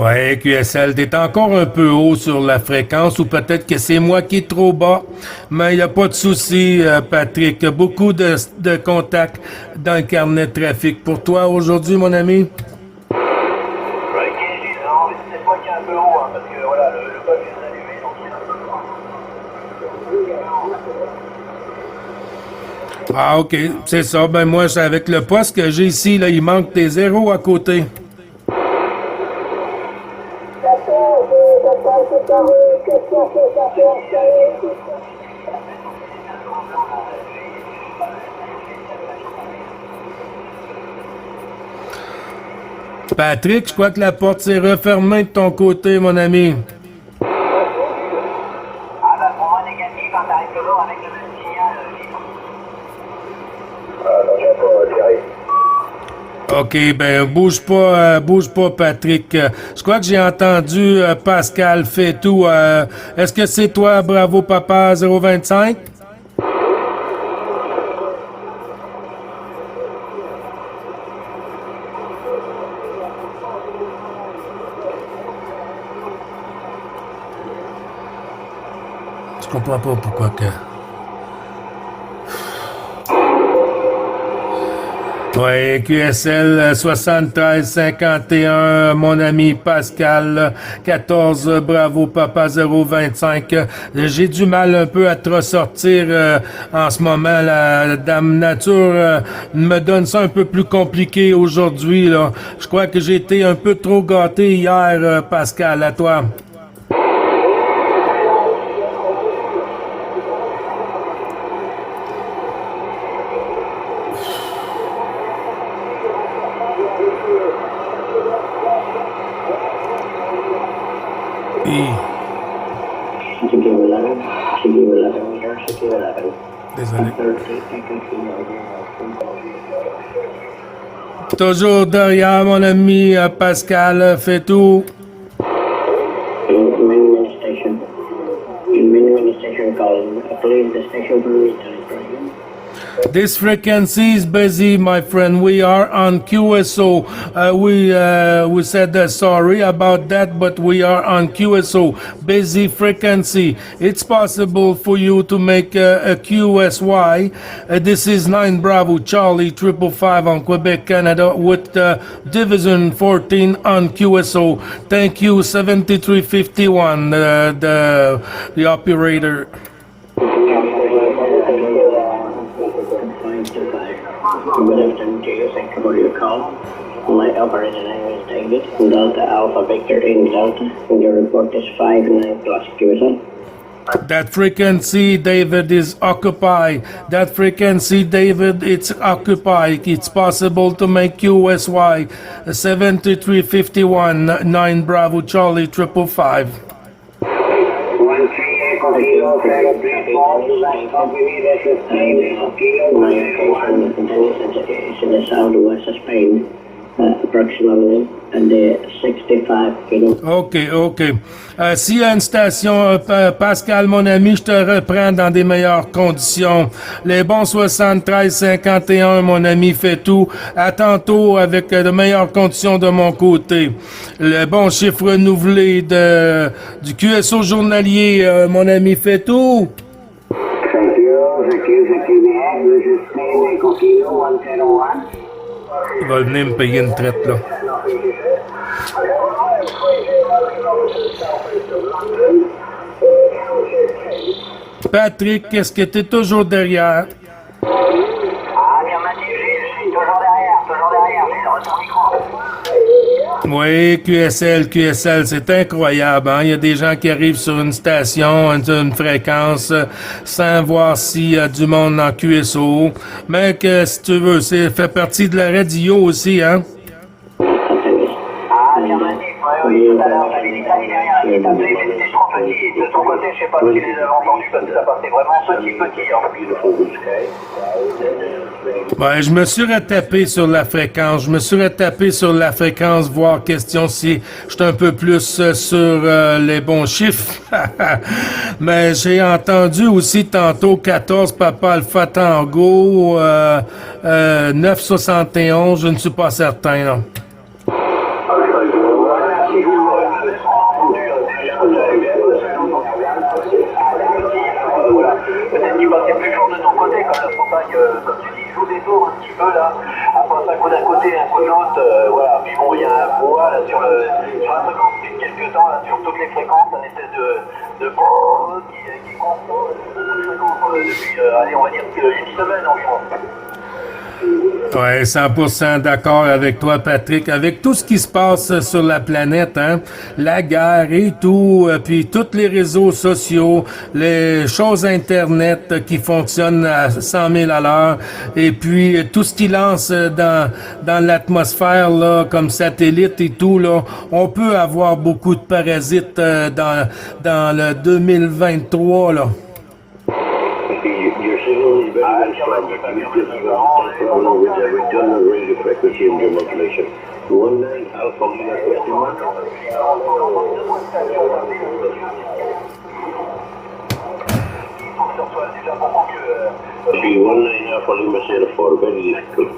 Ouais, QSL, t'es encore un peu haut sur la fréquence, ou peut-être que c'est moi qui est trop bas, mais il n'y a pas de souci, Patrick. Beaucoup de contacts dans le carnet de trafic. Pour toi aujourd'hui, mon ami? Ok, Gilles, non, mais c'est moi qui est un peu haut, hein, parce que voilà, le bug est allumé, donc il est un peu loin. Ah, OK, c'est ça. Ben moi, c'est avec le poste que j'ai ici, là, il manque des zéros à côté. Patrick, je crois que la porte s'est refermée de ton côté, mon ami. Ah bah pour moi négatif, quand t'arrives toujours avec le même signal, OK, ben bouge pas, Patrick. Je crois que j'ai entendu Pascal Fétou. Est-ce que c'est toi, Bravo Papa 025? Je comprends pas pourquoi que... Oui, QSL 7351, mon ami Pascal 14, Bravo Papa 025. J'ai du mal un peu à te ressortir en ce moment. La Dame Nature me donne ça un peu plus compliqué aujourd'hui, là. Je crois que j'ai été un peu trop gâté hier, Pascal. À toi. Désolé. Toujours derrière mon ami Pascal Fétou. This frequency is busy, my friend. We are on QSO. We said sorry about that, but we are on QSO. Busy frequency. It's possible for you to make a QSY. This is 9 Bravo Charlie 555 on Quebec, Canada, with Division 14 on QSO. Thank you, 7351, the operator. Good afternoon to you. Thank you for your call. My operator name is David, Delta Alpha Victor in Delta, and your report is 59 plus QSL. That frequency, David, is occupied. That frequency, David, it's occupied. It's possible to make QSY 7351 9 Bravo Charlie 555. My location is in the southwest of Spain. approximately, and 65 kilos. OK. S'il y a une station, Pascal, mon ami, je te reprends dans des meilleures conditions. Les bons 73-51, mon ami, fait tout. À tantôt avec de meilleures conditions de mon côté. Le bon chiffre renouvelé du QSO journalier, mon ami, fait tout. Thank you bien. Je suis Nico Kilo 101. Il va venir me payer une traite, là. Patrick, est-ce que tu es toujours derrière? Ah, bien m'a dit, je suis toujours derrière, j'ai le retour micro. Oui, QSL, c'est incroyable. Hein? Il y a des gens qui arrivent sur une station, une fréquence, sans voir s'il y a du monde en QSO. Mais que, si tu veux, c'est fait partie de la radio aussi, hein? Ah, bien m'a dit, oui, tout à l'heure, j'avais des amis derrière qui t'appelaient, mais c'était trop petit. De ton côté, je sais pas si les avez entendus, parce que ça passait vraiment petit, hein. Ouais, je me suis retapé sur la fréquence, voir question si je suis un peu plus sur les bons chiffres. Mais j'ai entendu aussi tantôt 14 Papa Alpha Tango 971, je ne suis pas certain, là. Peut-être qu'il passait plus chaud de ton côté, comme pour ça que, comme tu dis, il joue des tours un petit peu là. Après, un coup d'un côté, un coup de l'autre, voilà. Puis bon, il y a un bois là sur la fréquence depuis quelques temps, là, sur toutes les fréquences, un espèce de qui est constant, depuis, allez, on va dire une semaine environ. Ouais, 100% d'accord avec toi, Patrick. Avec tout ce qui se passe sur la planète, hein, la guerre et tout, puis tous les réseaux sociaux, les choses Internet qui fonctionnent à 100 000 à l'heure, et puis tout ce qui lance dans l'atmosphère, là, comme satellite et tout, là, on peut avoir beaucoup de parasites dans le 2023, là. Your signal is very strong. You just got problem with the return of radio frequency and your modulation. 19 Alpha Lima 21. B19 Alpha Lima 04, very difficult.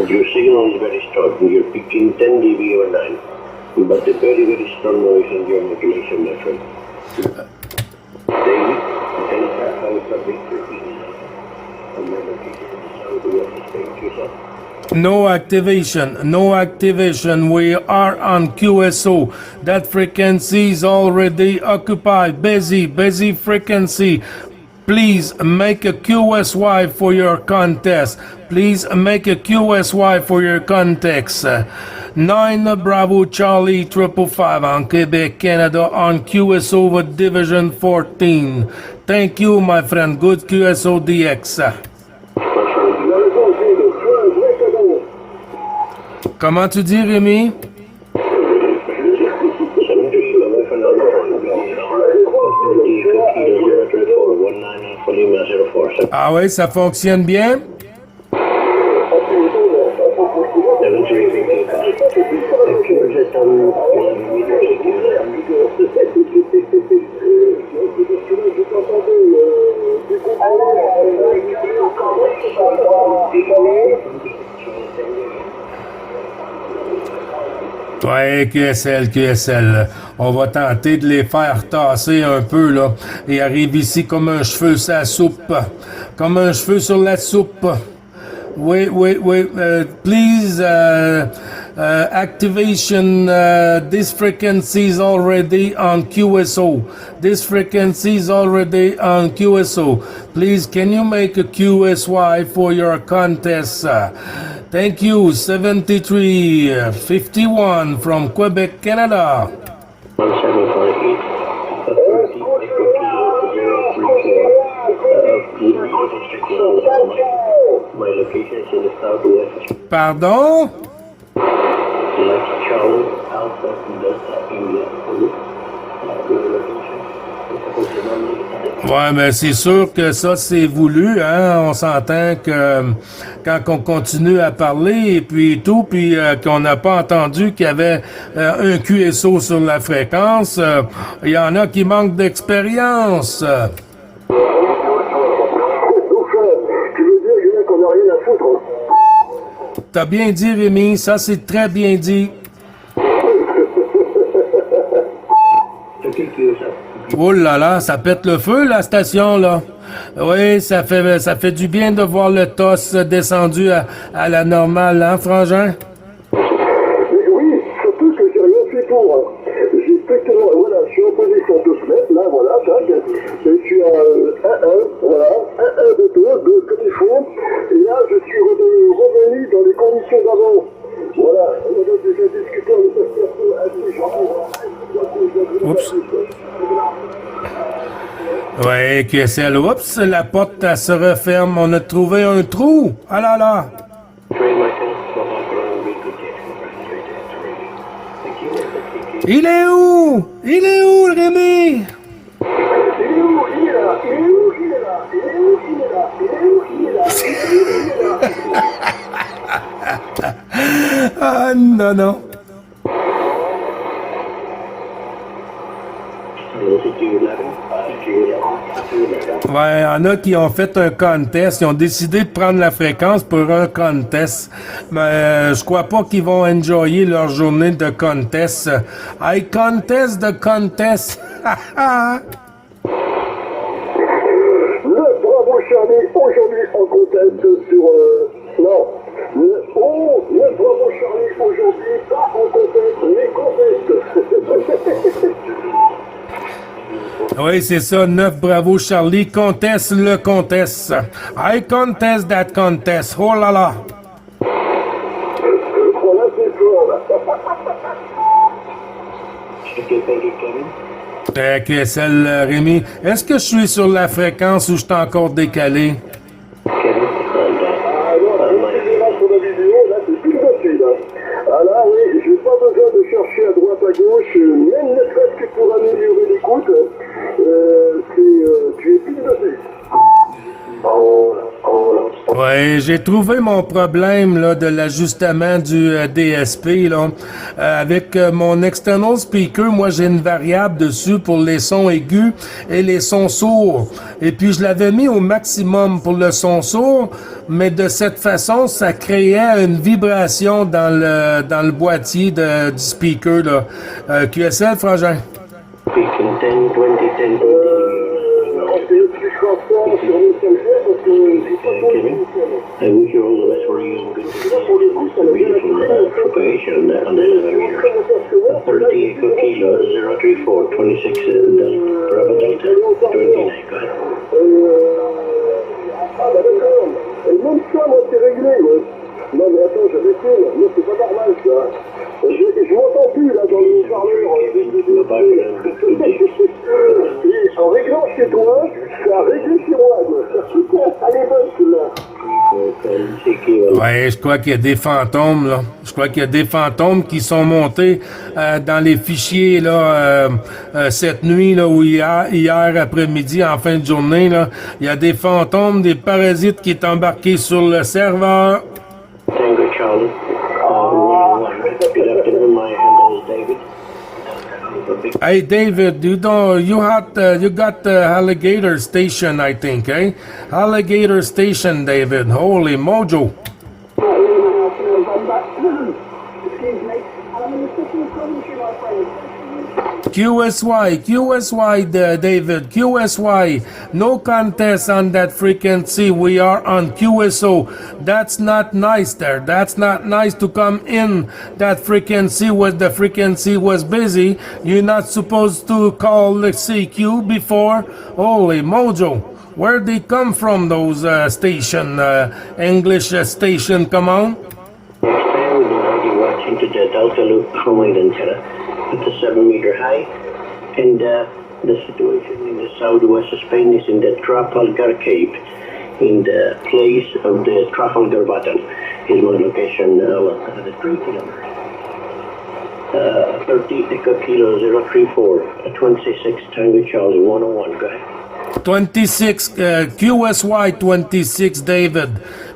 Your signal is very strong. You're picking 10 dB over 9. But a very, very strong noise in your modulation, my friend. David, Delta Alpha Victor No activation. We are on QSO. That frequency is already occupied. Busy frequency. Please make a QSY for your contest. 9 Bravo Charlie 555 en Québec, Canada on QSO with Division 14. Thank you, my friend. Good QSO DX. Comment tu dis, Rémi? Ah oui, ça fonctionne bien? Ouais, QSL. On va tenter de les faire tasser un peu, là. Et arrive ici comme un cheveu sur la soupe. Comme un cheveu sur la soupe. Oui. Please, activation, this frequency is already on QSO. Please, can you make a QSY for your contest? Thank you, 7351 from Quebec, Canada. 1748. My location is in the southwest. Pardon? Like Charlie Alpha Delta India. Ouais, mais c'est sûr que ça, c'est voulu, hein. On s'entend que quand on continue à parler et puis tout, puis qu'on n'a pas entendu qu'il y avait un QSO sur la fréquence, il y en a qui manquent d'expérience. Donc, tu veux dire, Julien, qu'on n'a rien à foutre, hein? T'as bien dit, Rémi, ça c'est très bien dit. Oh là là, ça pète le feu, la station, là. Oui, ça fait du bien de voir le TOS descendu à la normale, hein, Frangin? Mais oui, surtout que j'ai rien fait pour. Hein. J'ai strictement, voilà, je suis en position 2 mètres, là, voilà, tac. Et je suis à 1-1, voilà, 1-1 de 2 comme il faut. Et là, je suis revenu dans les conditions d'avant. Voilà, on a déjà discuté avec cette personne assez gentille. Oups. Ouais, QSL, oups, la porte, elle se referme. On a trouvé un trou. Ah là là. Il est où? Il est où, le Rémi? Ah, non, non. Ouais, il y en a qui ont fait un contest. Ils ont décidé de prendre la fréquence pour un contest. Mais je crois pas qu'ils vont enjoyer leur journée de contest. I contest the contest. Le Bravo Charlie, aujourd'hui en contest sur... non. Le Bravo Charlie, aujourd'hui pas en contest, mais contest. Oui, c'est ça. 9 Bravo Charlie. Conteste le contest. I contest that contest. Oh là là. Voilà, c'est fort, là. QSL Rémi, est-ce que je suis sur la fréquence ou je suis encore décalé? Ah non, là, sur la vidéo, là, c'est plus facile, là. Ah là, oui, j'ai pas besoin de chercher à droite, à gauche, même ne serait-ce que pour améliorer l'écoute, tu es plus dessus. Ouais, j'ai trouvé mon problème là de l'ajustement du DSP là avec mon external speaker. Moi, j'ai une variable dessus pour les sons aigus et les sons sourds. Et puis je l'avais mis au maximum pour le son sourd, mais de cette façon, ça créait une vibration dans le boîtier du speaker là. QSL, Frangin. I wish you all the best for using good beautiful propagation on the elevator. 38 Kilo 034 26 Bravo Delta 29. Go ahead. Ah bah d'accord. Et même ça, moi, c'est réglé, ouais. Non mais attends, j'avais fait, là. Non, c'est pas normal, ça. Je m'entends plus, là, dans le haut-parleur. Et en réglant chez toi, ça a réglé chez moi, quoi. C'est super, elle est bonne, celle-là. Ouais, je crois qu'il y a des fantômes, là. Je crois qu'il y a des fantômes qui sont montés dans les fichiers, là, cette nuit, là, ou hier après-midi, en fin de journée, là. Il y a des fantômes, des parasites qui est embarqués sur le serveur. Tango Charlie. Good afternoon, my handle is David. Hey David, you got Alligator Station, I think, eh? Alligator Station, David. Holy mojo. QSY, David, QSY. No contest on that frequency. We are on QSO. That's not nice there. That's not nice to come in that frequency when the frequency was busy. You're not supposed to call the CQ before. Holy mojo. Where they come from, those station, English station, come on? You're watching to the Delta Loop Command Antenna at the 7-meter high, and the situation in the southwest of Spain is in the Trafalgar Cape, in the place of the Trafalgar button. Is my location at the 3 kilometers. 30 Echo Kilo 034, 26 Tango Charlie 101, go ahead. 26, QSY 26, David.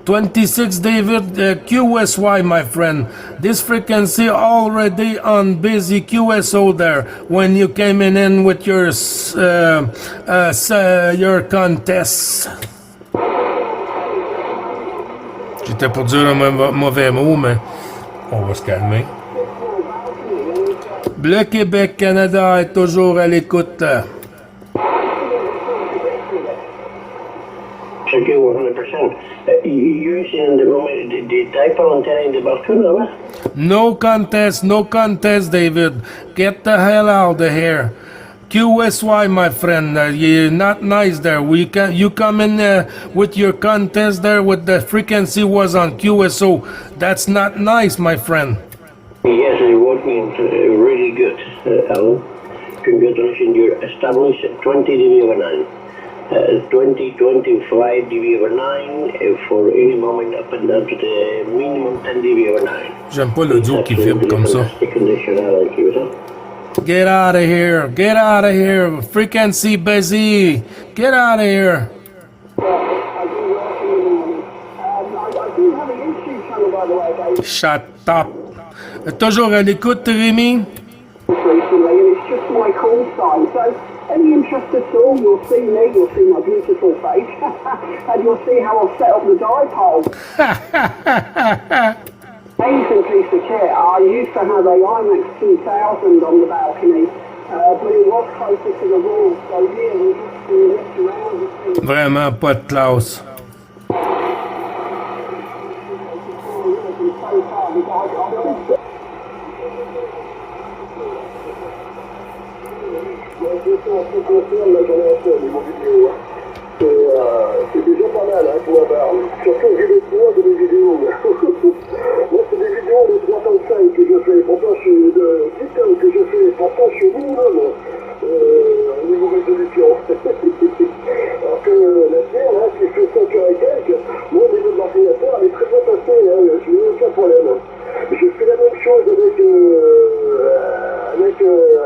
26, David, QSY, my friend. This frequency already on busy QSO there when you came in with your contest. J'étais pour dire un mauvais mot, mais on va se calmer. Le Québec, Canada est toujours à l'écoute. Okay, 100%. You're using the dipole antenna in the balcony, right? No contest, David. Get the hell out of here. QSY, my friend, you're not nice there. You come in with your contest there with the frequency was on QSO. That's not nice, my friend. Yes, it's working really good, Alan. Congratulations, you're established 20 dB over 9. 25 dB over 9 for any moment up and down to the minimum 10 dB over 9. J'aime pas l'audio qui vibre comme ça. Condition, Alan, keep it up. Get out of here. Get out of here. Frequency busy. Get out of here. I do have a YouTube channel, by the way, Dave. Shut up. Toujours à l'écoute, Rémi? Recently, and it's just my call sign. So, any interest at all, you'll see me, you'll see my beautiful face, and you'll see how I've set up the dipole. Amazing piece of kit. I used to have a IMAX 2000 on the balcony, but it was closer to the wall, so yeah, we just looked around and see. Vraiment pas de classe. So far, the dipole. Je confirme, là j'en ai un seul, mon vidéo. C'est déjà pas mal, hein, pour avoir. Surtout j'ai des poids de mes vidéos. Moi c'est des vidéos de 3,5 que je fais, pourtant je suis de TikTok que je fais, pourtant je suis minimum au niveau résolution. Alors que la tienne, hein, qui fait 5 heures et quelques, moi au niveau de l'ordinateur, elle est très bien passée, hein, je n'ai aucun problème. Je fais la même chose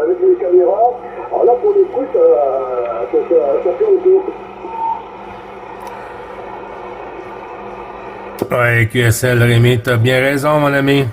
avec les caméras. Alors là, pour le coup, ça fait le tour. Ouais, QSL, Rémi, t'as bien raison, mon ami.